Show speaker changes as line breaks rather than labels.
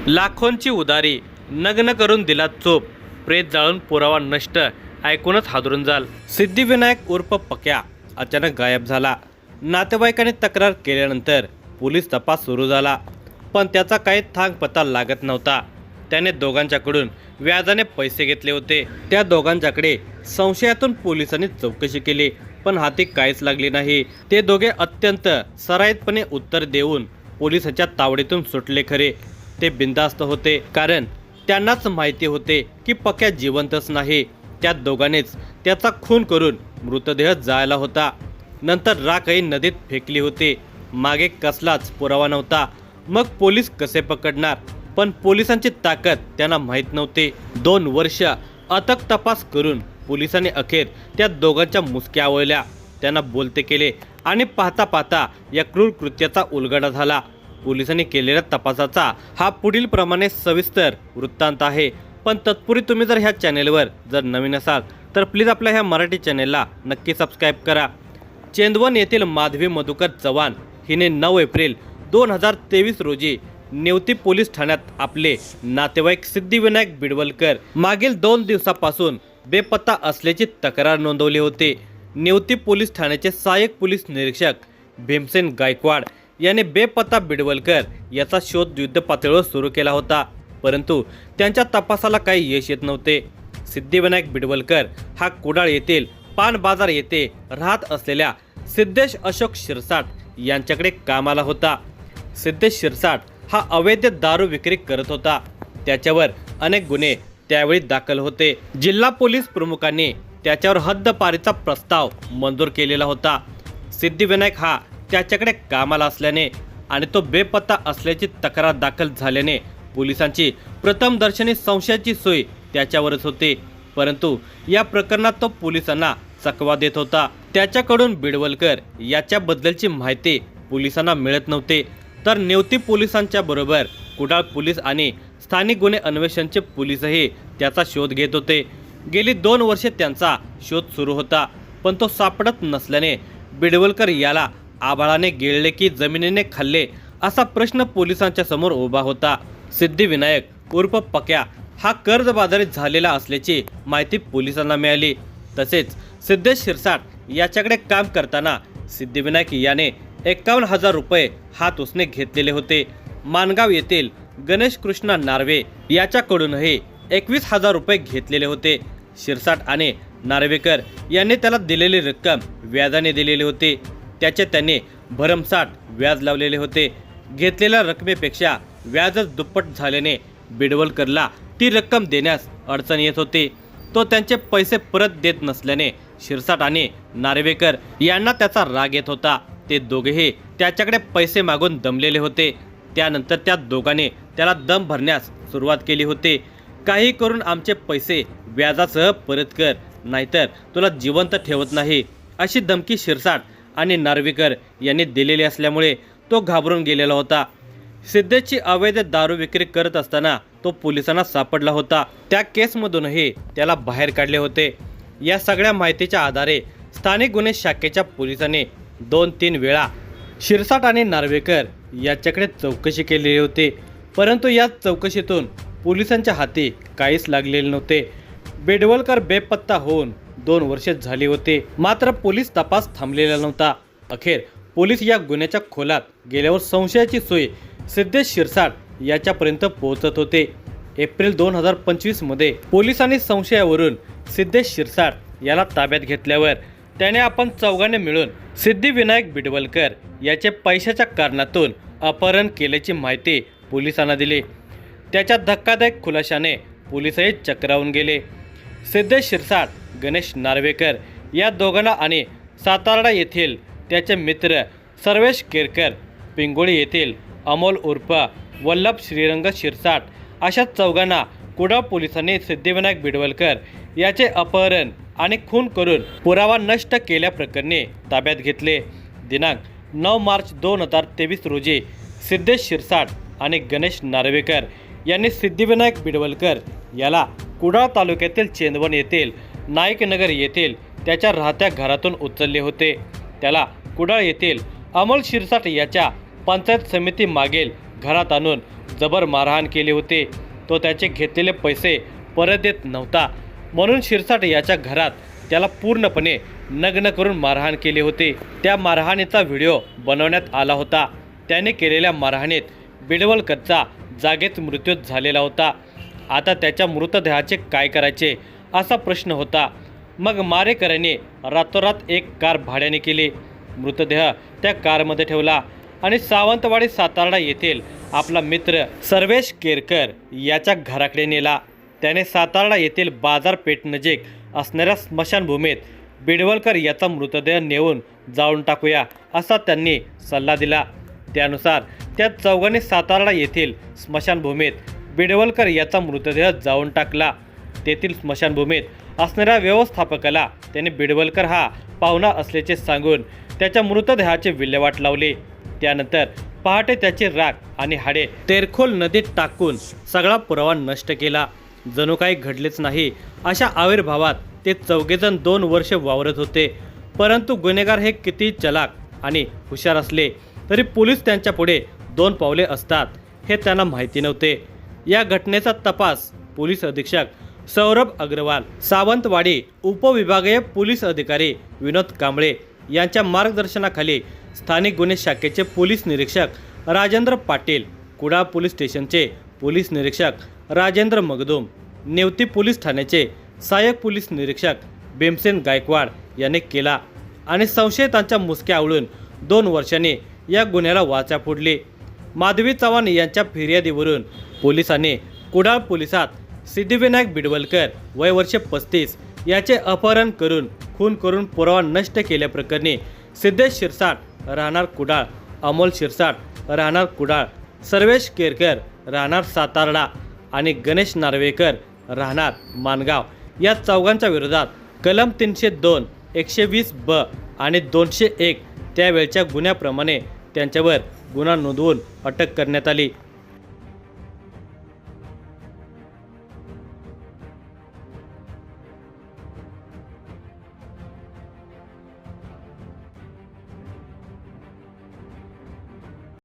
लाखोंची उदारी, नग्न करून दिला चोप, प्रेत जाळून पुरावा नष्ट, ऐकूनच हादरून जाल. सिद्धिविनायक उर्फ पक्या अचानक गायब झाला. नातेवाईकांनी तक्रार केल्यानंतर पोलीस तपास सुरू झाला, पण त्याचा काही थांग पत्ता लागत नव्हता. त्याने दोघांच्याकडून व्याजाने पैसे घेतले होते. त्या दोघांच्याकडे संशयातून पोलिसांनी चौकशी केली, पण हाती काहीच लागले नाही. ते दोघे अत्यंत सराईतपणे उत्तर देऊन पोलिसांच्या तावडीतून सुटले. खरे ते बिनधास्त होते, कारण त्यांनाच माहिती होते की पक्या जिवंतच नाही. त्या दोघांनीच त्याचा खून करून मृतदेह जाळला होता. नंतर राखही नदीत फेकली होती. मागे कसलाच पुरावा नव्हता. मग पोलीस कसे पकडणार? पण पोलिसांची ताकद त्यांना माहीत नव्हती. 2 वर्ष अथक तपास करून पोलिसांनी अखेर त्या दोघांच्या मुसक्या आवळल्या, त्यांना बोलते केले आणि पाहता पाहता या क्रूर कृत्याचा उलगडा झाला. पोलिसांनी केलेल्या तपासाचा हा पुढील प्रमाणे सविस्तर वृत्तांत आहे. पण तत्पूर्वी तुम्ही जर ह्या चॅनेलवर जर नवीन असाल तर प्लीज आपल्या ह्या मराठी चॅनेलला नक्की सबस्क्राईब करा. चेंदवन येथील माधवी मधुकर चव्हाण हिने 9 एप्रिल 2023 रोजी नेवती पोलीस ठाण्यात आपले नातेवाईक सिद्धिविनायक बिडवलकर मागील 2 दिवसापासून बेपत्ता असल्याची तक्रार नोंदवली होती. नेवती पोलीस ठाण्याचे सहाय्यक पोलीस निरीक्षक भीमसेन गायकवाड याने बेपत्ता बिडवलकर याचा शोध युद्ध पातळीवर सुरू केला होता, परंतु त्यांच्या तपासाला काही यश येत नव्हते. सिद्धिविनायक बिडवलकर हा कुडाळ येथील पान बाजार येथे राहत असलेल्या सिद्धेश अशोक शिरसाट यांच्याकडे कामाला होता. सिद्धेश शिरसाट हा अवैध दारू विक्री करत होता. त्याच्यावर अनेक गुन्हे त्यावेळी दाखल होते. जिल्हा पोलीस प्रमुखांनी त्याच्यावर हद्दपारीचा प्रस्ताव मंजूर केलेला होता. सिद्धिविनायक हा त्याच्याकडे कामाला असल्याने आणि तो बेपत्ता असल्याची तक्रार दाखल झाल्याने पोलिसांची प्रथमदर्शनी संशयाची सोय त्याच्यावरच होती. परंतु या प्रकरणात तो पोलिसांना चकवा देत होता. त्याच्याकडून बिडवलकर याच्याबद्दलची माहिती पोलिसांना मिळत नव्हती. तर नेवती पोलिसांच्या बरोबर कुडाळ पोलीस आणि स्थानिक गुन्हे अन्वेषणचे पोलीसही त्याचा शोध घेत होते. गेली 2 वर्षे त्यांचा शोध सुरू होता, पण तो सापडत नसल्याने बिडवलकर याला आभाळाने गिळले की जमिनीने खाल्ले असा प्रश्न पोलिसांच्या समोर उभा होता. सिद्धिविनायक उर्फ पक्या हा कर्जबाजारी झालेला असल्याची माहिती पोलिसांना मिळाली. तसेच सिद्धेश शिरसाट याच्याकडे काम करताना सिद्धिविनायक याने 51,000 रुपये हात उसने घेतलेले होते. मानगाव येथील गणेश कृष्णा नार्वे याच्याकडूनही 21,000 रुपये घेतलेले होते. शिरसाट आणि नार्वेकर यांनी त्याला दिलेली रक्कम व्याजाने दिलेली होती. त्याचे त्यांनी भरमसाठ व्याज लावलेले होते. घेतलेल्या रकमेपेक्षा व्याजच दुप्पट झाल्याने बिडवलकरला ती रक्कम देण्यास अडचण येत होती. तो त्यांचे पैसे परत देत नसल्याने शिरसाट आणि नार्वेकर यांना त्याचा राग येत होता. ते दोघेही त्याच्याकडे पैसे मागून दमलेले होते. त्यानंतर त्या दोघांनी त्याला दम भरण्यास सुरुवात केली होती. काही करून आमचे पैसे व्याजासह परत कर, नाहीतर तुला जिवंत ठेवत नाही, अशी धमकी शिरसाट आणि नार्वेकर यांनी दिलेली असल्यामुळे तो घाबरून गेलेला होता. सिद्धेशची अवैध दारू विक्री करत असताना तो पोलिसांना सापडला होता. त्या केसमधूनही त्याला बाहेर काढले होते. या सगळ्या माहितीच्या आधारे स्थानिक गुन्हे शाखेच्या पोलिसांनी 2-3 वेळा शिरसाट आणि नार्वेकर याच्याकडे चौकशी केलेली होती, परंतु या चौकशीतून पोलिसांच्या हाती काहीच लागलेले नव्हते. बिडवलकर बेपत्ता होऊन 2 वर्षे झाली होती, मात्र पोलीस तपास थांबलेला नव्हता. अखेर पोलीस या गुन्ह्याच्या खोलात गेल्यावर संशयाची सोय सिद्धेश शिरसाट याच्यापर्यंत पोहोचत होते. एप्रिल 2025 मध्ये पोलिसांनी संशयावरून सिद्धेश शिरसाट याला ताब्यात घेतल्यावर त्याने आपण चौघांनी मिळून सिद्धिविनायक बिडवलकर याचे पैशाच्या कारणातून अपहरण केल्याची माहिती पोलिसांना दिली. त्याच्या धक्कादायक खुलाशाने पोलीसही चक्रावून गेले. सिद्धेश शिरसाट, गणेश नार्वेकर या दोघांना आणि सातारा येथील त्याचे मित्र सर्वेश केरकर, पिंगोळी येथील अमोल उर्फ वल्लभ श्रीरंग शिरसाट अशा चौघांना कुडाळ पोलिसांनी सिद्धिविनायक बिडवलकर याचे अपहरण आणि खून करून पुरावा नष्ट केल्याप्रकरणी ताब्यात घेतले. दिनांक 9 मार्च 2023 रोजी सिद्धेश शिरसाट आणि गणेश नार्वेकर यांनी सिद्धिविनायक बिडवलकर याला कुडाळ तालुक्यातील चेंदवन येथील नाईकनगर येथील त्याच्या राहत्या घरातून उचलले होते. त्याला कुडाळ येथील अमोल शिरसाट याच्या पंचायत समिती मागील घरात आणून जबर मारहाण केली होती. तो त्याचे घेतलेले पैसे परत देत नव्हता, म्हणून शिरसाट याच्या घरात त्याला पूर्णपणे नग्न करून मारहाण केली होती. त्या मारहाणीचा व्हिडिओ बनवण्यात आला होता. त्याने केलेल्या मारहाणीत बिडवलकरचा जागेत मृत्यू झालेला होता. आता त्याच्या मृतदेहाचे काय करायचे असा प्रश्न होता. मग मारेकऱ्यांनी रातोरात एक कार भाड्याने केली. मृतदेह त्या कारमध्ये ठेवला आणि सावंतवाडी सातारा येथील आपला मित्र सर्वेश केरकर याच्या घराकडे नेला. त्याने सातारा येथील बाजारपेठ नजीक असणाऱ्या स्मशानभूमीत बिडवलकर याचा मृतदेह नेऊन जाळून टाकूया असा त्यांनी सल्ला दिला. त्यानुसार त्या चौघांनी सातारा येथील स्मशानभूमीत बिडवलकर याचा मृतदेह जाळून टाकला. तेथील स्मशानभूमीत असणाऱ्या व्यवस्थापकाला त्याने बिडवलकर हा पाहुणा असल्याचे सांगून त्याच्या मृतदेहाची विल्हेवाट लावली. त्यानंतर पहाटे त्याची राख आणि हाडे तेरखोल नदीत टाकून सगळा पुरावा नष्ट केला. जणू काही घडलेच नाही अशा आविर्भावात ते चौघेजण 2 वर्ष वावरत होते. परंतु गुन्हेगार हे किती चलाक आणि हुशार असले तरी पोलीस त्यांच्या पुढे 2 पावले असतात हे त्यांना माहिती नव्हते. या घटनेचा तपास पोलीस अधीक्षक सौरभ अग्रवाल, सावंतवाडी उपविभागीय पोलीस अधिकारी विनोद कांबळे यांच्या मार्गदर्शनाखाली स्थानिक गुन्हे शाखेचे पोलीस निरीक्षक राजेंद्र पाटील, कुडाळ पोलीस स्टेशनचे पोलीस निरीक्षक राजेंद्र मगदूम, नेवती पोलीस ठाण्याचे सहाय्यक पोलीस निरीक्षक भीमसेन गायकवाड यांनी केला आणि संशयितांच्या मुसक्या आवळून 2 वर्षांनी या गुन्ह्याला वाचा फोडली. माधवी चव्हाण यांच्या फिर्यादीवरून पोलिसांनी कुडाळ पोलिसात सिद्धिविनायक बिडवलकर वय वर्ष 35 याचे अपहरण करून खून करून पुरावा नष्ट केल्याप्रकरणी सिद्धेश शिरसाट राहणार कुडाळ, अमोल शिरसाट राहणार कुडाळ, सर्वेश केरकर राहणार सातारा आणि गणेश नार्वेकर राहणार माणगाव या चौघांच्या विरोधात कलम 302, 120(ब) आणि 201 त्यावेळच्या गुन्ह्याप्रमाणे त्यांच्यावर गुन्हा नोंदवून अटक करण्यात आली.